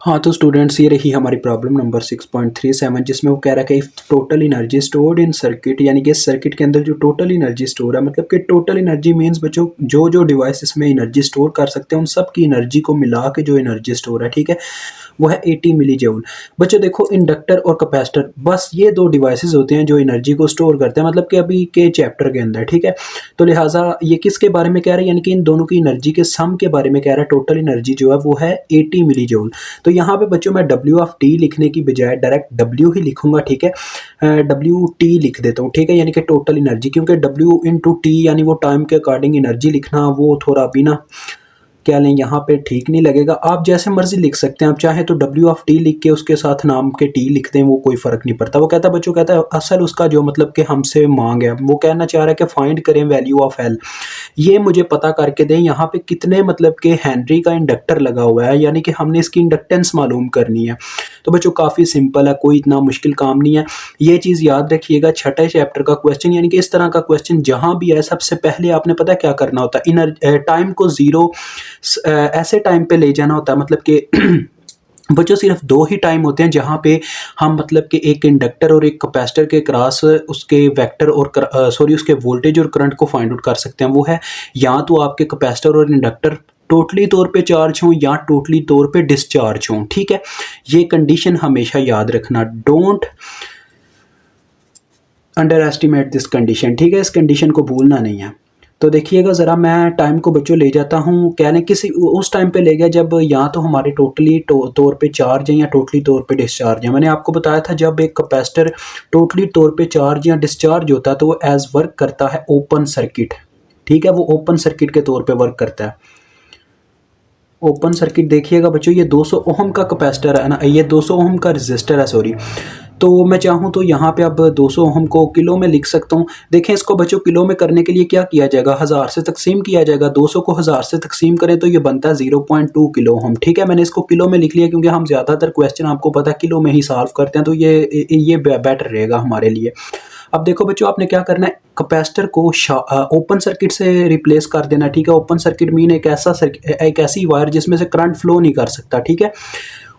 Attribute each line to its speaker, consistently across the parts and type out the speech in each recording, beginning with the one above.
Speaker 1: हाँ, तो स्टूडेंट्स ये रही हमारी प्रॉब्लम नंबर 6.37 जिसमें वो कह रहा है कि if total energy stored in circuit, यानी कि इस सर्किट के अंदर जो टोटल एनर्जी स्टोर है, मतलब कि टोटल एनर्जी मीन्स बच्चों जो डिवाइस इसमें एनर्जी स्टोर कर सकते हैं उन सब की एनर्जी को मिला के जो एनर्जी स्टोर है, ठीक है, वो है 80 मिली जूल। बच्चों देखो, इंडक्टर और कैपेसिटर बस ये दो डिवाइसेस होते हैं जो एनर्जी को स्टोर करते हैं, मतलब कि अभी के चैप्टर के अंदर, ठीक है। तो लिहाजा ये किसके बारे में कह रहा है, यानी कि इन दोनों की एनर्जी के सम के बारे में कह रहा है। टोटल एनर्जी जो है वो है 80 मिली जूल। तो यहाँ पे बच्चों मैं डब्ल्यू ऑफ टी लिखने की बजाय डायरेक्ट डब्ल्यू ही लिखूंगा, ठीक है। डब्ल्यू टी लिख देता हूँ, ठीक है, यानी कि टोटल एनर्जी, क्योंकि डब्ल्यू इंटू टी यानी वो टाइम के अकॉर्डिंग एनर्जी लिखना वो थोड़ा अभी ना क्या लें यहाँ पे ठीक नहीं लगेगा। आप जैसे मर्जी लिख सकते हैं, आप चाहे तो डब्ल्यू ऑफ टी लिख के उसके साथ नाम के टी लिख दें, वो कोई फ़र्क नहीं पड़ता। वो कहता है बच्चों, कहता है असल उसका जो मतलब कि हमसे मांग है, वो कहना चाह रहा है कि फाइंड करें वैल्यू ऑफ एल, ये मुझे पता करके दें यहाँ पे कितने मतलब कि हेनरी का इंडक्टर लगा हुआ है, यानी कि हमने इसकी इंडक्टेंस मालूम करनी है। तो बच्चों काफ़ी सिंपल है, कोई इतना मुश्किल काम नहीं है। ये चीज़ याद रखिएगा, छठे चैप्टर का क्वेश्चन यानी कि इस तरह का क्वेश्चन जहाँ भी है, सबसे पहले आपने पता क्या करना होता है, टाइम को ज़ीरो ऐसे टाइम पे ले जाना होता है, मतलब कि बच्चों सिर्फ दो ही टाइम होते हैं जहाँ पे हम मतलब कि एक इंडक्टर और एक कैपेसिटर के क्रॉस उसके वेक्टर और सॉरी उसके वोल्टेज और करंट को फाइंड आउट कर सकते हैं। वो है या तो आपके कैपेसिटर और इंडक्टर टोटली तौर पे चार्ज हों या टोटली तौर पे डिस्चार्ज हों, ठीक है। ये कंडीशन हमेशा याद रखना, don't under estimate this condition, ठीक है, इस कंडीशन को भूलना नहीं है। तो देखिएगा ज़रा, मैं टाइम को बच्चों ले जाता हूँ, कह लें किसी उस टाइम पे ले गया जब या तो हमारे टोटली तौर पे चार्ज है या टोटली तौर पे डिस्चार्ज है। मैंने आपको बताया था जब एक कैपेसिटर टोटली तौर पे चार्ज या डिस्चार्ज होता है तो वो एज वर्क करता है ओपन सर्किट, ठीक है, वो ओपन सर्किट के तौर पे वर्क करता है। ओपन सर्किट देखिएगा बच्चों, ये 200 ओहम का कैपेसिटर है ना, ये 200 ओहम का रजिस्टर है, सॉरी। तो मैं चाहूँ तो यहाँ पे अब 200 ओहम को किलो में लिख सकता हूँ। देखें इसको बच्चों, किलो में करने के लिए क्या किया जाएगा, 1000 से तकसीम किया जाएगा। 200 को 1000 से तकसीम करें तो ये बनता है 0.2 किलो ओहम, ठीक है। मैंने इसको किलो में लिख लिया क्योंकि हम ज़्यादातर क्वेश्चन आपको पता है किलो में ही सॉल्व करते हैं, तो ये बेटर रहेगा हमारे लिए। अब देखो बच्चों, आपने क्या करना है, कैपेसिटर को ओपन सर्किट से रिप्लेस कर देना, ठीक है। ओपन सर्किट मीन एक ऐसी वायर जिसमें से करंट फ्लो नहीं कर सकता, ठीक है।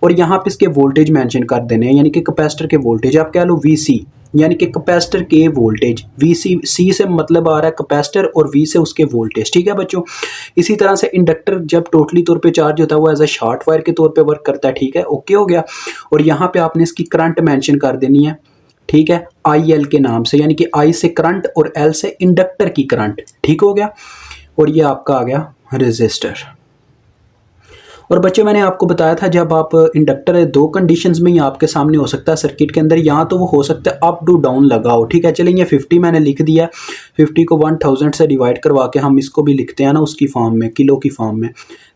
Speaker 1: और यहाँ पे इसके वोल्टेज मेंशन कर देने हैं, यानी कि कैपेसिटर के वोल्टेज आप कह लो वीसी, यानी कि कैपेसिटर के वोल्टेज। वीसी, सी से मतलब आ रहा है कैपेसिटर और वी से उसके वोल्टेज, ठीक है बच्चों। इसी तरह से इंडक्टर जब टोटली तौर पे चार्ज होता है वो एज अ शॉर्ट वायर के तौर पे वर्क करता है, ठीक है, ओके हो गया। और यहाँ पे आपने इसकी करंट मेंशन कर देनी है, ठीक है, आई एल के नाम से, यानी कि आई से करंट और एल से इंडक्टर की करंट, ठीक हो गया। और ये आपका आ गया रेजिस्टर। और बच्चों मैंने आपको बताया था जब आप इंडक्टर है, दो कंडीशंस में ही आपके सामने हो सकता है सर्किट के अंदर, या तो वो हो सकता है अप टू डाउन लगाओ, ठीक है। चलिए ये 50 मैंने लिख दिया, 50 को 1000 से डिवाइड करवा के हम इसको भी लिखते हैं ना उसकी फॉर्म में, किलो की फॉर्म में।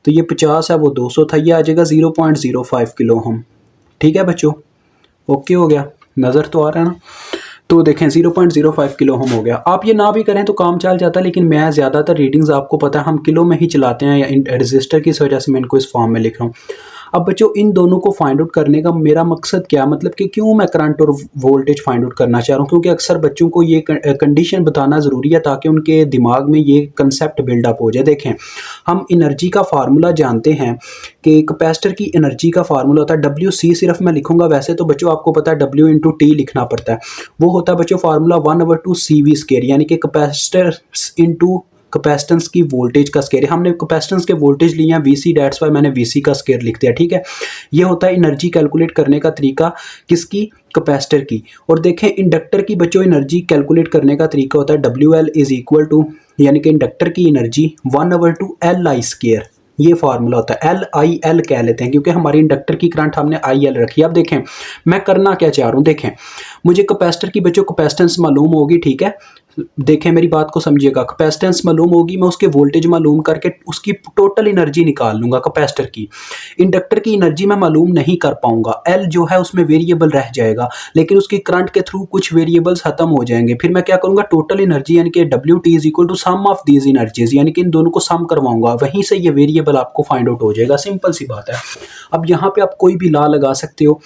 Speaker 1: तो ये 50 है, वो 200 था, ये आ जाएगा 0.05 किलो हम, ठीक है बच्चों, ओके हो गया, नज़र तो आ रहा है ना। तो देखें 0.05 किलो हम हो गया। आप ये ना भी करें तो काम चल जाता है, लेकिन मैं ज़्यादातर रीडिंग्स आपको पता है हम किलो में ही चलाते हैं, या रजिस्टर की वजह से मैं इनको इस फॉर्म में लिख रहा हूँ। अब बच्चों इन दोनों को फाइंड आउट करने का मेरा मकसद क्या, मतलब कि क्यों मैं करंट और वोल्टेज फाइंड आउट करना चाह रहा हूँ, क्योंकि अक्सर बच्चों को ये कंडीशन बताना ज़रूरी है ताकि उनके दिमाग में ये कंसेप्ट बिल्डअप हो जाए। देखें, हम एनर्जी का फार्मूला जानते हैं कि कैपेसिटर की एनर्जी का फार्मूला होता है डब्ल्यू सी, सिर्फ मैं लिखूंगा, वैसे तो बच्चों आपको पता है डब्ल्यू इंटू टी लिखना पड़ता है। वो होता है बच्चों फार्मूला 1/2 CV स्केयर, यानी कि कैपेसिटर इंटू कैपेसिटेंस की वोल्टेज का स्केयर। हमने कैपेसिटेंस के वोल्टेज लिए हैं VC, डेट्स वाई मैंने VC का स्केयर लिख दिया, ठीक है। ये होता है एनर्जी कैलकुलेट करने का तरीका, किसकी, कैपेसिटर की। और देखें इंडक्टर की बच्चों एनर्जी कैलकुलेट करने का तरीका होता है WL इज इक्वल टू, यानी कि इंडक्टर की एनर्जी 1/2 LI स्केयर, ये फार्मूला होता है। LIL कह लेते हैं क्योंकि हमारी इंडक्टर की करंट हमने IL रखी है। अब देखें मैं करना क्या चाह रहा हूँ, देखें मुझे कैपेसिटर की बच्चों कैपेसिटेंस मालूम होगी, ठीक है। देखें मेरी बात को समझिएगा, कैपेसिटेंस मालूम होगी, मैं उसके वोल्टेज मालूम करके उसकी टोटल एनर्जी निकाल लूंगा कैपेसिटर की। इंडक्टर की एनर्जी मैं मालूम नहीं कर पाऊंगा, एल जो है उसमें वेरिएबल रह जाएगा, लेकिन उसकी करंट के थ्रू कुछ वेरिएबल्स खत्म हो जाएंगे। फिर मैं क्या करूंगा, टोटल एनर्जी यानी कि W T is equal to sum of these energies, यानी कि इन दोनों को सम करवाऊंगा, वहीं से ये वेरिएबल आपको फाइंड आउट हो जाएगा। सिंपल सी बात है। अब यहाँ पे आप कोई भी लॉ लगा सकते हो।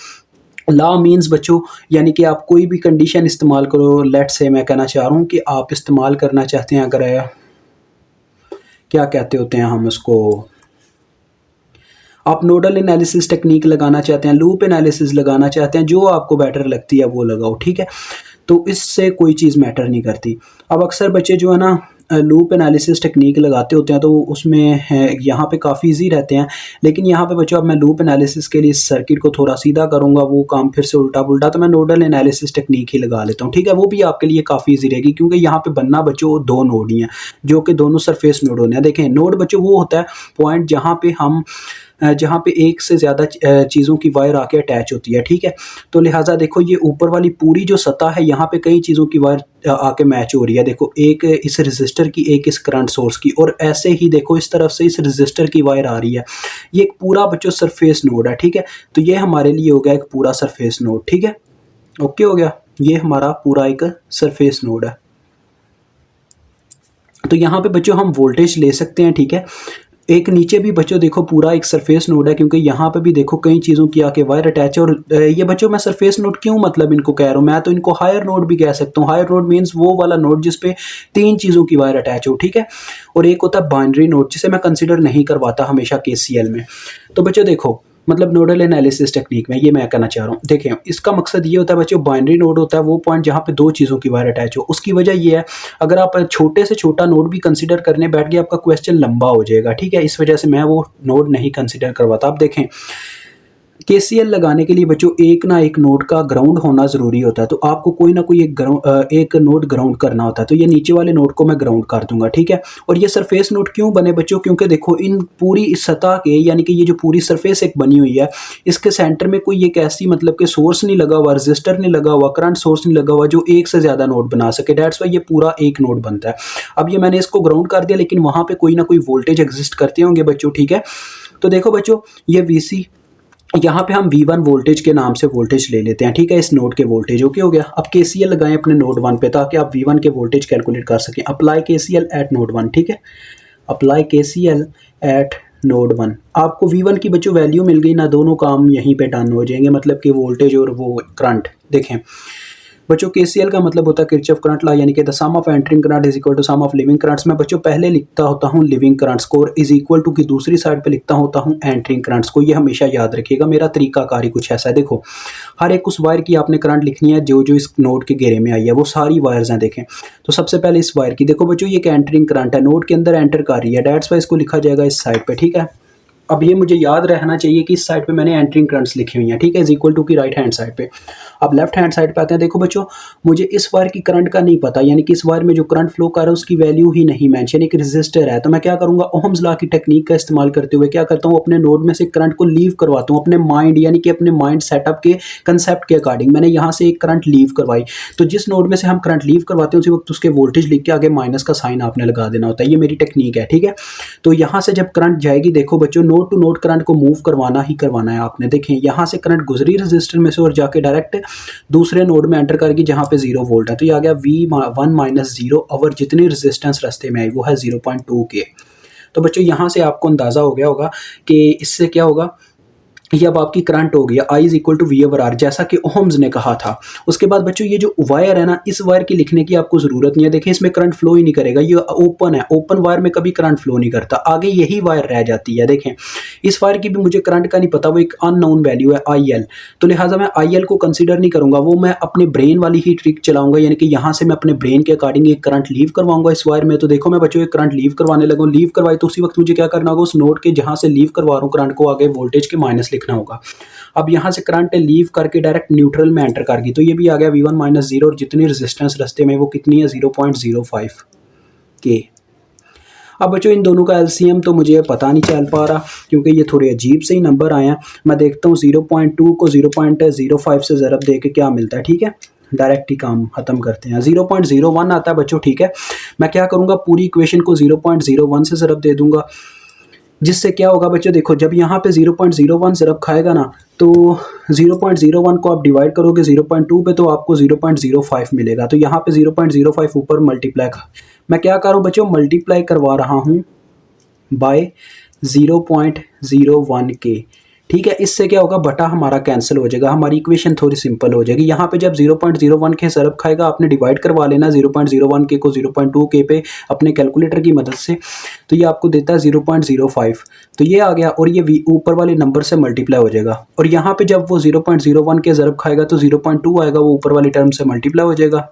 Speaker 1: लॉ मीन्स बच्चों यानी कि आप कोई भी कंडीशन इस्तेमाल करो। लेट से मैं कहना चाह रहा हूँ कि आप इस्तेमाल करना चाहते हैं, अगर क्या कहते होते हैं हम उसको, आप नोडल एनालिसिस टेक्निक लगाना चाहते हैं, लूप एनालिसिस लगाना चाहते हैं, जो आपको बेटर लगती है वो लगाओ, ठीक है। तो इससे कोई चीज़ मैटर नहीं करती। अब अक्सर बच्चे जो है ना लूप एनालिसिस टेक्निक लगाते होते हैं तो उसमें है यहाँ पे काफ़ी ईज़ी रहते हैं, लेकिन यहाँ पे बच्चों अब मैं लूप एनालिसिस के लिए इस सर्किट को थोड़ा सीधा करूँगा, वो काम फिर से उल्टा-पुल्टा, तो मैं नोडल एनालिसिस टेक्निक ही लगा लेता हूँ, ठीक है। वो भी आपके लिए काफ़ी ईज़ी रहेगी क्योंकि यहाँ पे बनना बच्चों 2 नोड ही हैं, जो कि दोनों सरफेस नोड होने हैं। देखें नोड बच्चों वो होता है पॉइंट जहाँ पे एक से ज़्यादा चीज़ों की वायर आके अटैच होती है, ठीक है। तो लिहाजा देखो ये ऊपर वाली पूरी जो सतह है यहाँ पे कई चीज़ों की वायर आके मैच हो रही है। देखो एक इस रेजिस्टर की, एक इस करंट सोर्स की, और ऐसे ही देखो इस तरफ से इस रेजिस्टर की वायर आ रही है। ये एक पूरा बच्चों सरफेस नोड है, ठीक है। तो ये हमारे लिए हो गया एक पूरा सरफेस नोड, ठीक है। ओके हो गया, ये हमारा पूरा एक सरफेस नोड है। तो यहाँ पे बच्चों हम वोल्टेज ले सकते हैं, ठीक है। एक नीचे भी बच्चों देखो पूरा एक सरफेस नोड है क्योंकि यहाँ पे भी देखो कई चीज़ों की आके वायर अटैच है। और ये बच्चों मैं सरफेस नोड क्यों मतलब इनको कह रहा हूँ, मैं तो इनको हायर नोड भी कह सकता हूँ। हायर नोड मीन्स वो वाला नोड जिसपे 3 चीज़ों की वायर अटैच हो, ठीक है। और एक होता है बाइनरी नोड जिसे मैं कंसिडर नहीं करवाता हमेशा केसीएल में। तो बच्चों देखो मतलब नोडल एनालिसिस टेक्निक में ये मैं कहना चाह रहा हूँ, देखें इसका मकसद ये होता है बच्चों, बाइनरी नोड होता है वो पॉइंट जहाँ पे 2 चीज़ों की वायर अटैच हो। उसकी वजह ये है अगर आप छोटे से छोटा नोड भी कंसिडर करने बैठ गए आपका क्वेश्चन लंबा हो जाएगा, ठीक है। इस वजह से मैं वो नोड नहीं कंसिडर करवाता। आप देखें केसीएल लगाने के लिए बच्चों एक ना एक नोड का ग्राउंड होना ज़रूरी होता है, तो आपको कोई ना कोई एक नोड ग्राउंड करना होता है। तो ये नीचे वाले नोड को मैं ग्राउंड कर दूंगा, ठीक है। और ये सरफेस नोड क्यों बने बच्चों, क्योंकि देखो इन पूरी इस सतह के यानी कि ये जो पूरी सरफेस एक बनी हुई है इसके सेंटर में कोई एक ऐसी मतलब कि सोर्स नहीं लगा हुआ, रजिस्टर नहीं लगा हुआ, करंट सोर्स नहीं लगा हुआ जो एक से ज़्यादा नोड बना सके। डेट्स वाई ये पूरा एक नोड बनता है। अब ये मैंने इसको ग्राउंड कर दिया लेकिन वहाँ पर कोई ना कोई वोल्टेज एग्जिस्ट करते होंगे बच्चों, ठीक है। तो देखो बच्चों ये वीसी, यहाँ पे हम V1 वोल्टेज के नाम से वोल्टेज ले लेते हैं, ठीक है, इस नोड के वोल्टेज। ओके हो गया। अब KCL लगाएं अपने नोड 1 पे ताकि आप V1 के वोल्टेज कैलकुलेट कर सकें। अप्लाई KCL एट नोड 1, ठीक है। Apply KCL eight node 1। आपको V1 की बच्चों वैल्यू मिल गई ना, दोनों काम यहीं पे डन हो जाएंगे, मतलब कि वोल्टेज और वो करंट। देखें बच्चों केसीएल का मतलब होता है किरचॉफ करंट लॉ, यानी कि the sum of entering current is equal to sum of leaving currents. मैं बच्चों पहले लिखता होता हूँ लिविंग करंट्स को और इज इक्वल टू की दूसरी साइड पे लिखता होता हूँ एंटरिंग करंट्स को। ये हमेशा याद रखिएगा, मेरा तरीकाकार ही कुछ ऐसा है। देखो हर एक उस वायर की आपने करंट लिखनी है जो जो इस नोड के घेरे में आई है, वो सारी वायर्स हैं। देखें तो सबसे पहले इस वायर की देखो बच्चों, ये एक एंटरिंग करंट है, नोड के अंदर एंटर कर रही है, डेट्स वाई इसको लिखा जाएगा इस साइड पे, ठीक है। अब ये मुझे याद रहना चाहिए कि इस साइड पे मैंने एंटरिंग करंट्स लिखी हुई हैं, ठीक है, इज इक्वल टू की राइट हैंड साइड पे। अब लेफ्ट हैंड साइड पे आते हैं। देखो बच्चों मुझे इस वायर की करंट का नहीं पता, यानी कि इस वायर में जो करंट फ्लो कर रहा है उसकी वैल्यू ही नहीं मेंशन, एक रेजिस्टर है। तो मैं क्या करूंगा, ओहम्स लॉ की टेक्निक का इस्तेमाल करते हुए क्या करता हूँ, अपने नोड में से करंट को लीव करवाता हूँ अपने माइंड, यानी कि अपने माइंड सेटअप के कंसेप्ट के अकॉर्डिंग। मैंने यहाँ से एक करंट लीव करवाई, तो जिस नोड में से हम करंट लीव करवाते हैं उसी वक्त उसके वोल्टेज लिख के आगे माइनस का साइन आपने लगा देना होता है। ये मेरी टेक्निक है, ठीक है। तो यहाँ से जब करंट जाएगी, देखो बच्चों नोड टू नोड करंट को मूव करवाना ही करवाना है आपने। देखें यहाँ से करंट गुजरी रजिस्टर में से और जाके डायरेक्ट दूसरे नोड में एंटर करेगी जहाँ पे 0 वोल्ट है। तो ये आ गया V1 माइनस 0 और जितनी रेजिस्टेंस रास्ते में आई वो है 0.2 के। तो बच्चों यहाँ से आपको अंदाज़ा हो गया होगा कि इससे क्या होगा, ये अब आपकी करंट हो गई I is equal to V over R, जैसा कि ओहम्स ने कहा था। उसके बाद बच्चों ये जो वायर है ना, इस वायर की लिखने की आपको ज़रूरत नहीं है। देखिए इसमें करंट फ्लो ही नहीं करेगा, ये ओपन है, ओपन वायर में कभी करंट फ्लो नहीं करता, आगे यही वायर रह जाती है। देखें इस वायर की भी मुझे करंट का नहीं पता, वो एक अननोन वैल्यू है IL, तो लिहाजा मैं IL को कंसिडर नहीं करूँगा, वो मैं अपने ब्रेन वाली ही ट्रिक चलाऊँगा, यानी कि यहाँ से मैं अपने ब्रेन के अकॉर्डिंग एक करंट लीव करवाऊँगा इस वायर में। तो देखो मैं बच्चों एक करंट लीव करवाने लगा, लीव करवाई तो उसी वक्त मुझे क्या करना होगा, उस नोड के जहाँ से लीव करवा रहा हूँ करंट को आगे वोल्टेज के माइनस लिखना होगा। अब यहाँ से करंट लीव करके डायरेक्ट न्यूट्रल में एंटर कर गई, तो ये भी आ गया V1 माइनस 0 और जितनी रेजिस्टेंस रास्ते में वो कितनी है 0.05 के। अब बच्चों इन दोनों का एलसीएम तो मुझे पता नहीं चल पा रहा क्योंकि ये थोड़े अजीब से ही नंबर आए हैं। मैं देखता हूँ 0.2 को 0.05 से ज़रब दे के क्या मिलता है, ठीक है। डायरेक्ट ही काम ख़त्म करते हैं। 0.01 आता है बच्चों, ठीक है। मैं क्या करूँगा, पूरी इक्वेशन को 0.01 से ज़रब दे दूँगा, जिससे क्या होगा बच्चों, देखो जब यहाँ पे 0.01 ज़रब खाएगा ना, तो 0.01 को आप डिवाइड करोगे 0.2 पे तो आपको 0.05 मिलेगा। तो यहाँ पे 0.05 ऊपर मल्टीप्लाई, मैं क्या कर रहा हूँ बच्चों, मल्टीप्लाई करवा रहा हूँ बाय 0.01 के, ठीक है। इससे क्या होगा, बटा हमारा कैंसिल हो जाएगा, हमारी इक्वेशन थोड़ी सिंपल हो जाएगी। यहाँ पे जब 0.01 के ज़रब खाएगा आपने डिवाइड करवा लेना 0.01 के को 0.2 के पे अपने कैलकुलेटर की मदद से, तो ये आपको देता है 0.05। तो ये आ गया और ये ऊपर वाले नंबर से मल्टीप्लाई हो जाएगा। और यहाँ पे जब वो 0.01 के ज़रब खाएगा तो 0.2 आएगा, वो ऊपर वाली टर्म से मल्टीप्लाई हो जाएगा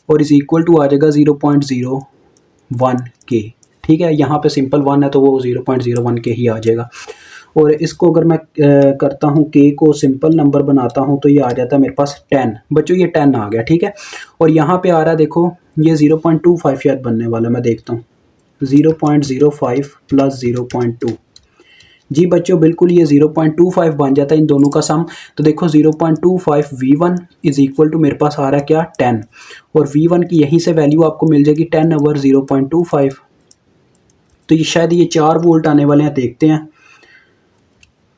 Speaker 1: और इज इक्वल टू आ जाएगा 0.01 के। ठीक है, यहाँ पे सिंपल 1 है तो वो 0.01 के ही आ जाएगा। और इसको अगर मैं करता हूँ के को सिंपल नंबर बनाता हूँ तो ये आ जाता है मेरे पास 10। बच्चों ये 10 आ गया, ठीक है। और यहाँ पे आ रहा है देखो ये 0.25 शायद बनने वाला, मैं देखता हूँ 0.05 प्लस 0.2। जी बच्चों बिल्कुल ये 0.25 बन जाता है इन दोनों का सम। तो देखो 0.25 V1 इज इक्वल टू मेरे पास आ रहा है क्या 10, और V1 की यहीं से वैल्यू आपको मिल जाएगी 10 ओवर 0.25। तो ये शायद ये 4 वोल्ट आने वाले हैं, देखते हैं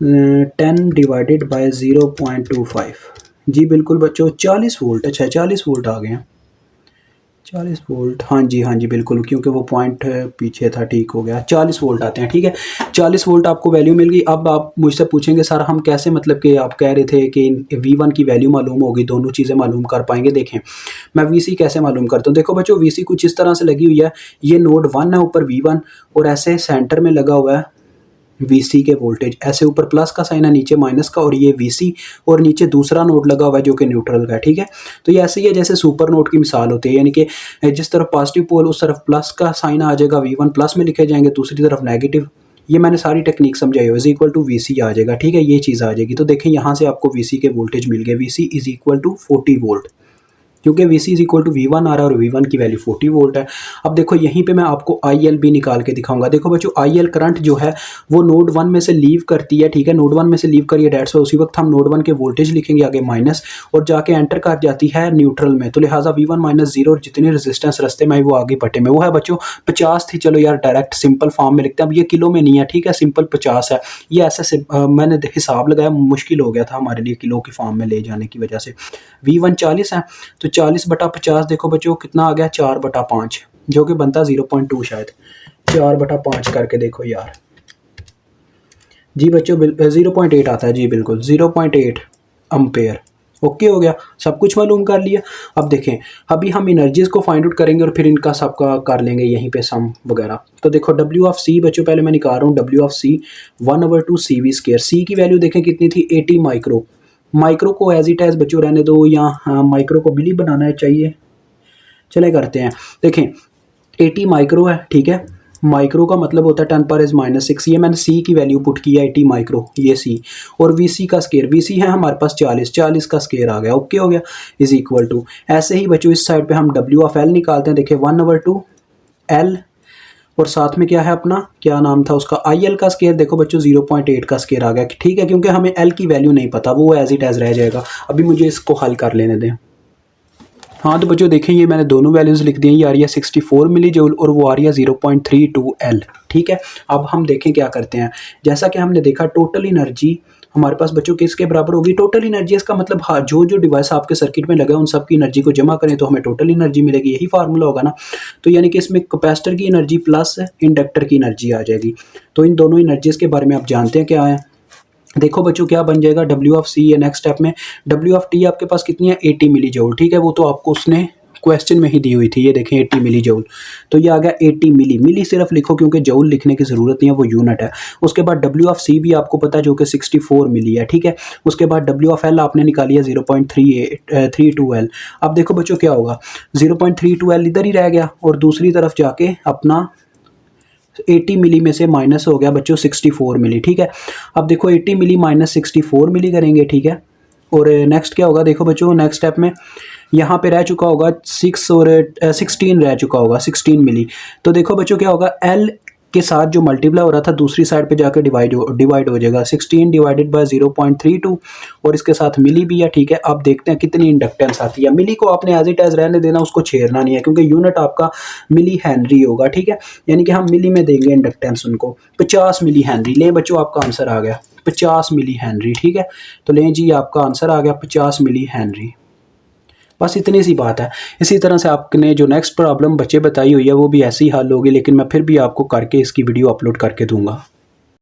Speaker 1: 10 डिवाइडेड बाय 0.25। जी बिल्कुल बच्चों 40 वोल्ट, अच्छा 40 वोल्ट आ गए हैं, 40 वोल्ट, हाँ जी बिल्कुल, क्योंकि वो पॉइंट पीछे था, ठीक हो गया, 40 वोल्ट आते हैं, ठीक है। 40 वोल्ट आपको वैल्यू मिल गई। अब आप मुझसे पूछेंगे सर हम कैसे, मतलब कि आप कह रहे थे कि V1 की वैल्यू मालूम होगी, दोनों चीज़ें मालूम कर पाएंगे। देखें मैं VC कैसे मालूम करता हूँ। देखो बच्चों VC कुछ इस तरह से लगी हुई है, ये नोड 1 है ऊपर V1 और ऐसे सेंटर में लगा हुआ है VC के वोल्टेज, ऐसे ऊपर प्लस का साइन है नीचे माइनस का, और ये VC और नीचे दूसरा नोड लगा हुआ है जो कि न्यूट्रल का है, ठीक है। तो ये ऐसे ही है जैसे सुपर नोड की मिसाल होती है, यानी कि जिस तरफ पॉजिटिव पोल उस तरफ प्लस का साइन आ जाएगा, V1 प्लस में लिखे जाएंगे, दूसरी तरफ नेगेटिव। ये मैंने सारी टेक्निक समझाई हो, इज इक्वल टू VC आ जाएगा, ठीक है, ये चीज़ आ जाएगी। तो देखें यहाँ से आपको VC के वोल्टेज मिल गए, VC is equal to 40 volt, क्योंकि VC is equal to V1 आ रहा है और V1 की वैल्यू 40 वोल्ट है। अब देखो यहीं पे मैं आपको IL भी निकाल के दिखाऊंगा। देखो बच्चों IL करंट जो है वो नोड 1 में से लीव करती है, ठीक है, नोड 1 में से लीव करिए, डेट्स उसी वक्त हम नोड 1 के वोल्टेज लिखेंगे आगे माइनस, और जाके एंटर कर जाती है न्यूट्रल में, तो लिहाजा V1 माइनस 0 और जितनी रेजिस्टेंस रस्ते में वो आगे बटे में, वो है बच्चों 50 थी। चलो यार डायरेक्ट सिंपल फॉर्म में लिखते हैं, अब ये किलो में नहीं है, ठीक है, सिंपल 50 है। ये ऐसे मैंने हिसाब लगाया, मुश्किल हो गया था हमारे लिए किलो की फॉर्म में ले जाने की वजह से। V1 40 है तो 40/50 देखो बच्चों कितना आ गया 4/5, जो कि बनता 0.2 शायद, 4/5 करके देखो यार। जी बच्चों 0.8 आता है, जी बिल्कुल 0.8 एम्पेयर। ओके हो गया, सब कुछ मालूम कर लिया। अब देखें अभी हम एनर्जीज को फाइंड आउट करेंगे और फिर इनका सबका कर लेंगे यहीं पे सम वगैरह। तो देखो W ऑफ C बच्चों पहले मैं निकाल रहा हूँ, W of C 1/2 CV²। C की वैल्यू देखें कितनी थी 80 माइक्रो। माइक्रो को एज इट एज बच्चों रहने दो, या माइक्रो को मिली बनाना चाहिए, चले करते हैं। देखें 80 माइक्रो है, ठीक है, माइक्रो का मतलब होता है 10⁻⁻⁶। ये मैंने C की वैल्यू पुट किया 80 माइक्रो, ये C, और VC का स्केयर, VC है हमारे पास 40 का स्केयर आ गया, ओके हो गया, इज इक्वल टू। ऐसे ही बच्चों इस साइड पे हम W ऑफ L निकालते हैं। देखिए 1/2 L, और साथ में क्या है अपना, क्या नाम था उसका, IL का स्केयर। देखो बच्चों 0.8 का स्केयर आ गया, ठीक है, क्योंकि हमें L की वैल्यू नहीं पता, वो एज इट एज रह जाएगा। अभी मुझे इसको हल कर लेने दें। हाँ तो बच्चों देखें ये मैंने दोनों वैल्यूज़ लिख दी हैं, ये आ रही है 64 मिली जूल और वो आ रही है 0.32 L, ठीक है। अब हम देखें क्या करते हैं। जैसा कि हमने देखा टोटल एनर्जी हमारे पास बच्चों किसके बराबर होगी, टोटल एनर्जी, इसका मतलब हाँ जो डिवाइस आपके सर्किट में लगा है उन सब की एनर्जी को जमा करें तो हमें टोटल एनर्जी मिलेगी, यही फार्मूला होगा ना। तो यानी कि इसमें कैपेसिटर की एनर्जी प्लस इंडक्टर की एनर्जी आ जाएगी। तो इन दोनों एनर्जीज़ के बारे में आप जानते हैं क्या है। देखो बच्चों क्या बन जाएगा W ऑफ C है नेक्स्ट स्टेप में। W ऑफ T आपके पास कितनी है 80 मिली जूल, ठीक है, वो तो आपको उसने क्वेश्चन में ही दी हुई थी, ये देखें 80 मिली जूल। तो ये आ गया 80 मिली, मिली सिर्फ लिखो क्योंकि जूल लिखने की ज़रूरत नहीं है, वो यूनिट है। उसके बाद W ऑफ C भी आपको पता है जो कि 64 मिली है, ठीक है। उसके बाद W ऑफ L आपने निकाली है 0.32 L। अब देखो बच्चों क्या होगा 0.32 L इधर ही रह गया और दूसरी तरफ जाके अपना 80 मिली में से माइनस हो गया बच्चों 64 मिली, ठीक है। अब देखो 80 मिली माइनस 64 मिली करेंगे, ठीक है। और नेक्स्ट क्या होगा देखो बच्चों, नेक्स्ट स्टेप में यहाँ पे रह चुका होगा 6 और 16 रह चुका होगा 16 मिली। तो देखो बच्चों क्या होगा L के साथ जो मल्टीप्लाई हो रहा था दूसरी साइड पे जाकर डिवाइड हो जाएगा, 16 डिवाइडेड बाय 0.32 और इसके साथ मिली भी है, ठीक है। अब देखते हैं कितनी इंडक्टेंस आती है। मिली को आपने एज इट एज रहने देना, उसको छेड़ना नहीं है क्योंकि यूनिट आपका मिली हेनरी होगा, ठीक है। यानी कि हम मिली में देंगे इंडक्टेंस उनको, 50 मिली हेनरी। लें बच्चों आपका आंसर आ गया 50 मिली हेनरी, ठीक है। तो लें जी आपका आंसर आ गया 50 मिली हेनरी। बस इतनी सी बात है। इसी तरह से आपने जो नेक्स्ट प्रॉब्लम बच्चे बताई हुई है वो भी ऐसी हल होगी, लेकिन मैं फिर भी आपको करके इसकी वीडियो अपलोड करके दूंगा।